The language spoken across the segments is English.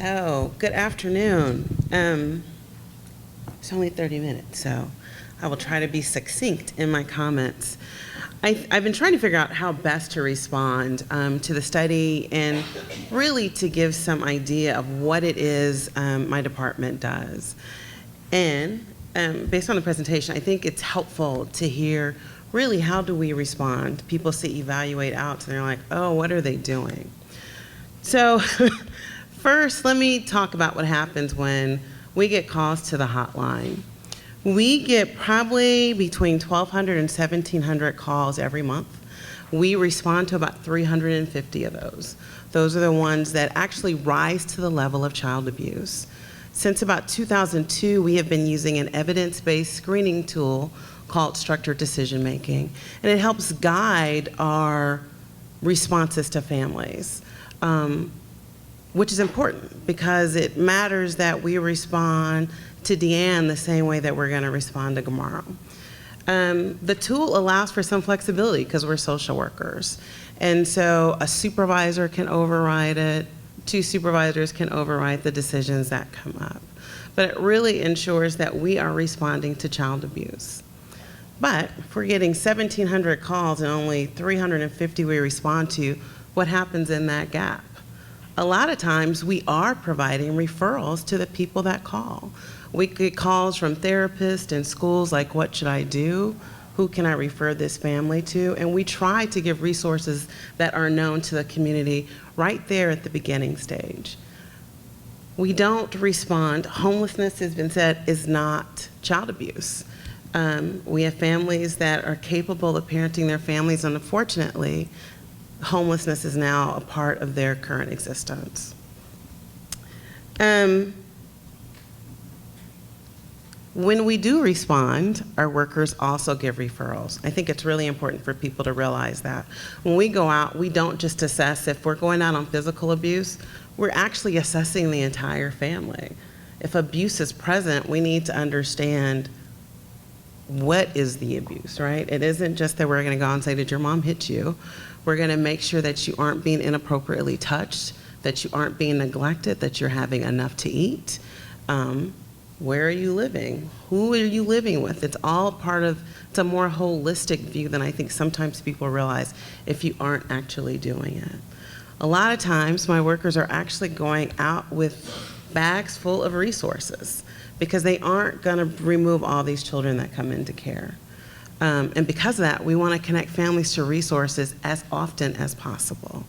So, good afternoon. It's only 30 minutes, so I will try to be succinct in my comments. I've been trying to figure out how best to respond to the study and really to give some idea of what it is my department does. And based on the presentation, I think it's helpful to hear really how do we respond. People see evaluate out and they're like, oh, what are they doing? So first, let me talk about what happens when we get calls to the hotline. We get probably between 1,200 and 1,700 calls every month. We respond to about 350 of those. Those are the ones that actually rise to the level of child abuse. Since about 2002, we have been using an evidence-based screening tool called structured decision making, and it helps guide our responses to families. Which is important because it matters that we respond to Deanne the same way that we're going to respond to Gamaro. The tool allows for some flexibility because we're social workers. And so a supervisor can override it, 2 supervisors can override the decisions that come up. But it really ensures that we are responding to child abuse. But if we're getting 1,700 calls and only 350 we respond to, what happens in that gap? A lot of times we are providing referrals to the people that call. We get calls from therapists and schools like, what should I do? Who can I refer this family to? And we try to give resources that are known to the community right there at the beginning stage. We don't respond. Homelessness, has been said, is not child abuse. We have families that are capable of parenting their families, and unfortunately, homelessness is now a part of their current existence. When we do respond, our workers also give referrals. I think it's really important for people to realize that. When we go out, we don't just assess if we're going out on physical abuse, we're actually assessing the entire family. If abuse is present, we need to understand what is the abuse, right? It isn't just that we're gonna go and say, did your mom hit you? We're gonna make sure that you aren't being inappropriately touched, that you aren't being neglected, that you're having enough to eat. Where are you living? Who are you living with? It's all part of, it's a more holistic view than I think sometimes people realize if you aren't actually doing it. A lot of times my workers are actually going out with bags full of resources because they aren't gonna remove all these children that come into care. And because of that, we want to connect families to resources as often as possible.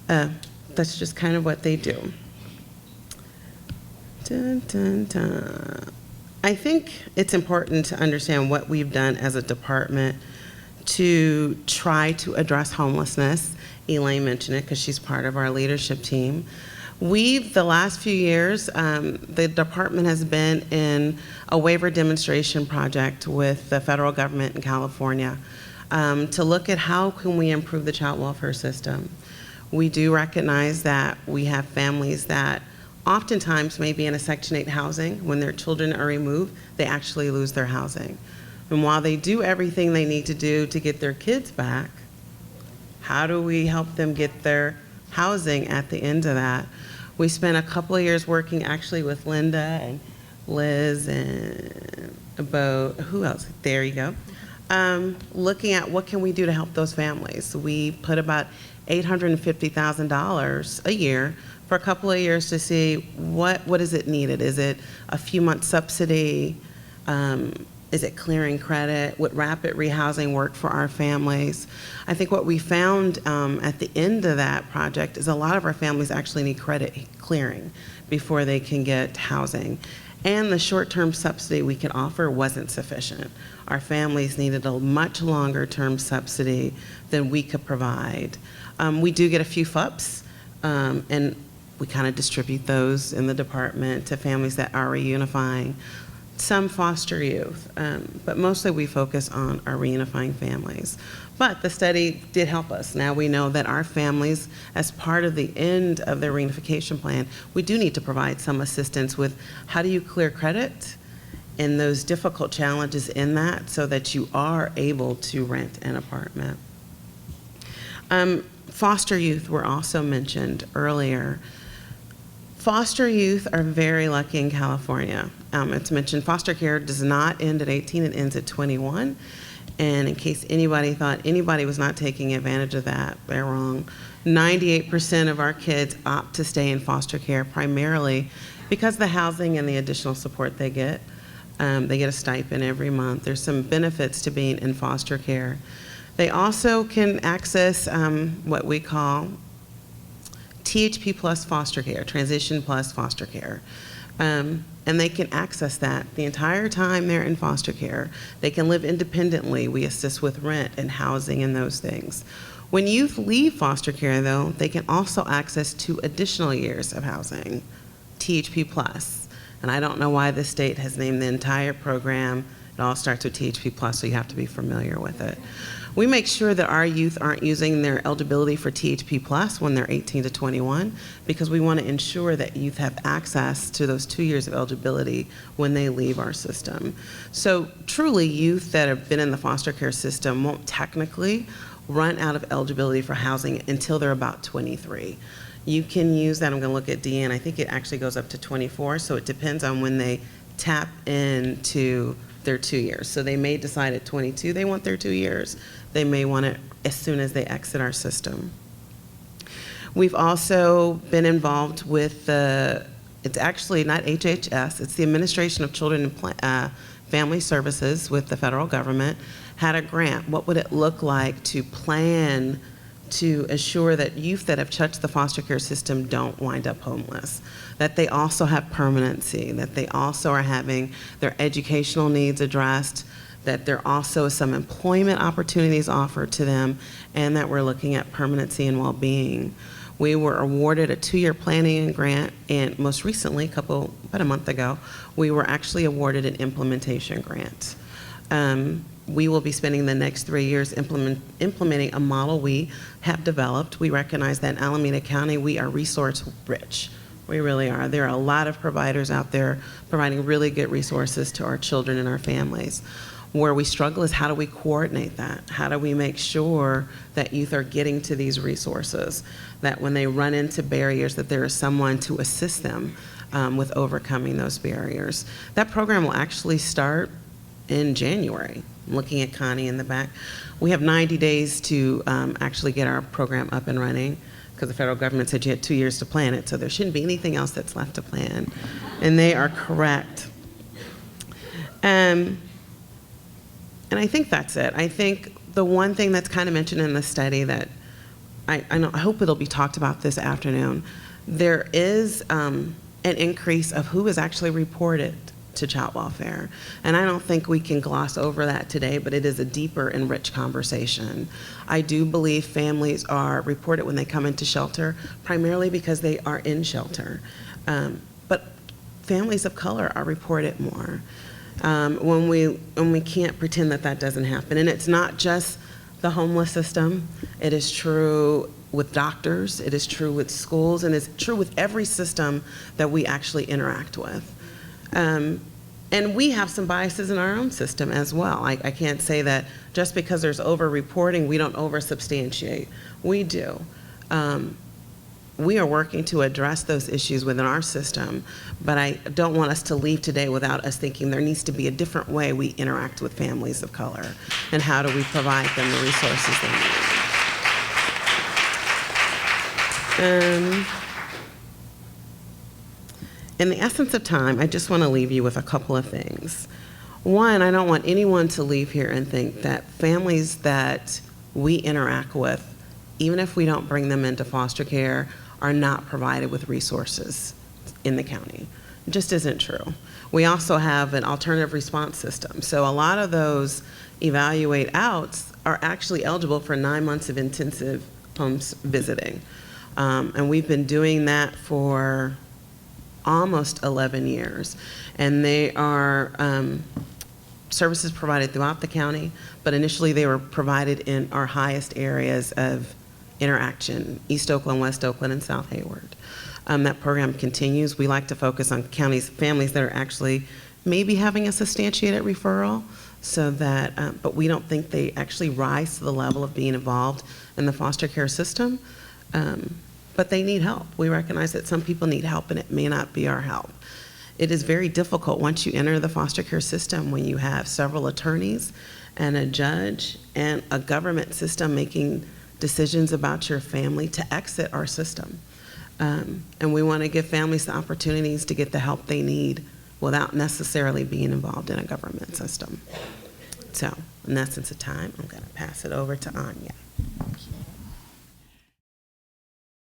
That's just kind of what they do. Dun, dun, dun. I think it's important to understand what we've done as a department to try to address homelessness. Elaine mentioned it because she's part of our leadership team. The last few years, the department has been in a waiver demonstration project with the federal government in California to look at how can we improve the child welfare system. We do recognize that we have families that oftentimes may be in a Section 8 housing. When their children are removed, they actually lose their housing. And while they do everything they need to do to get their kids back, how do we help them get their housing at the end of that? We spent a couple of years working actually with Linda and Liz and about, who else? There you go. Looking at what can we do to help those families. We put about $850,000 a year for a couple of years to see what is it needed. Is it a few months subsidy? Is it clearing credit? Would rapid rehousing work for our families? I think what we found at the end of that project is a lot of our families actually need credit clearing before they can get housing. And the short-term subsidy we could offer wasn't sufficient. Our families needed a much longer-term subsidy than we could provide. We do get a few FUPs, and we kind of distribute those in the department to families that are reunifying. Some foster youth, but mostly we focus on our reunifying families. But the study did help us. Now we know that our families, as part of the end of their reunification plan, we do need to provide some assistance with how do you clear credit and those difficult challenges in that so that you are able to rent an apartment. Foster youth were also mentioned earlier. Foster youth are very lucky in California. It's mentioned foster care does not end at 18, it ends at 21. And in case anybody thought anybody was not taking advantage of that, they're wrong. 98% of our kids opt to stay in foster care primarily because of the housing and the additional support they get. They get a stipend every month. There's some benefits to being in foster care. They also can access what we call THP plus foster care, transition plus foster care. And they can access that the entire time they're in foster care. They can live independently. We assist with rent and housing and those things. When youth leave foster care, though, they can also access 2 additional years of housing, THP plus. And I don't know why the state has named the entire program. It all starts with THP plus, so you have to be familiar with it. We make sure that our youth aren't using their eligibility for THP plus when they're 18 to 21, because we want to ensure that youth have access to those 2 years of eligibility when they leave our system. So truly, youth that have been in the foster care system won't technically run out of eligibility for housing until they're about 23. You can use that. I'm going to look at Deanne. I think it actually goes up to 24, so it depends on when they tap into their 2 years. So they may decide at 22 they want their 2 years. They may want it as soon as they exit our system. We've also been involved with it's actually not HHS, it's the Administration of Children and Family Services with the federal government, had a grant. What would it look like to plan to assure that youth that have touched the foster care system don't wind up homeless, that they also have permanency, that they also are having their educational needs addressed, that there also is some employment opportunities offered to them, and that we're looking at permanency and well-being. We were awarded a 2-year planning grant, and most recently, about a month ago, we were actually awarded an implementation grant. We will be spending the next 3 years implementing a model we have developed. We recognize that in Alameda County, we are resource rich. We really are. There are a lot of providers out there providing really good resources to our children and our families. Where we struggle is how do we coordinate that? How do we make sure that youth are getting to these resources, that when they run into barriers, that there is someone to assist them with overcoming those barriers. That program will actually start in January. I'm looking at Connie in the back. We have 90 days to actually get our program up and running, because the federal government said you had 2 years to plan it, so there shouldn't be anything else that's left to plan. And they are correct. And I think that's it. I think the one thing that's kind of mentioned in the study that I hope it'll be talked about this afternoon, there is an increase of who is actually reported to child welfare. And I don't think we can gloss over that today, but it is a deeper and rich conversation. I do believe families are reported when they come into shelter, primarily because they are in shelter. But families of color are reported more. When we can't pretend that that doesn't happen. And it's not just the homeless system. It is true with doctors, it is true with schools, and it's true with every system that we actually interact with. And we have some biases in our own system as well. I can't say that just because there's over-reporting, we don't over-substantiate. We do. We are working to address those issues within our system, but I don't want us to leave today without us thinking there needs to be a different way we interact with families of color, and how do we provide them the resources they need. In the essence of time, I just want to leave you with a couple of things. One, I don't want anyone to leave here and think that families that we interact with, even if we don't bring them into foster care, are not provided with resources in the county. It just isn't true. We also have an alternative response system. So a lot of those evaluate outs are actually eligible for 9 months of intensive homes visiting. And we've been doing that for almost 11 years. And they are services provided throughout the county, but initially they were provided in our highest areas of interaction, East Oakland, West Oakland, and South Hayward. That program continues. We like to focus on families that are actually maybe having a substantiated referral, so that, but we don't think they actually rise to the level of being involved in the foster care system. but they need help. We recognize that some people need help and it may not be our help. It is very difficult once you enter the foster care system when you have several attorneys and a judge and a government system making decisions about your family to exit our system. And we want to give families the opportunities to get the help they need without necessarily being involved in a government system. So, in the essence of time, I'm going to pass it over to Anya.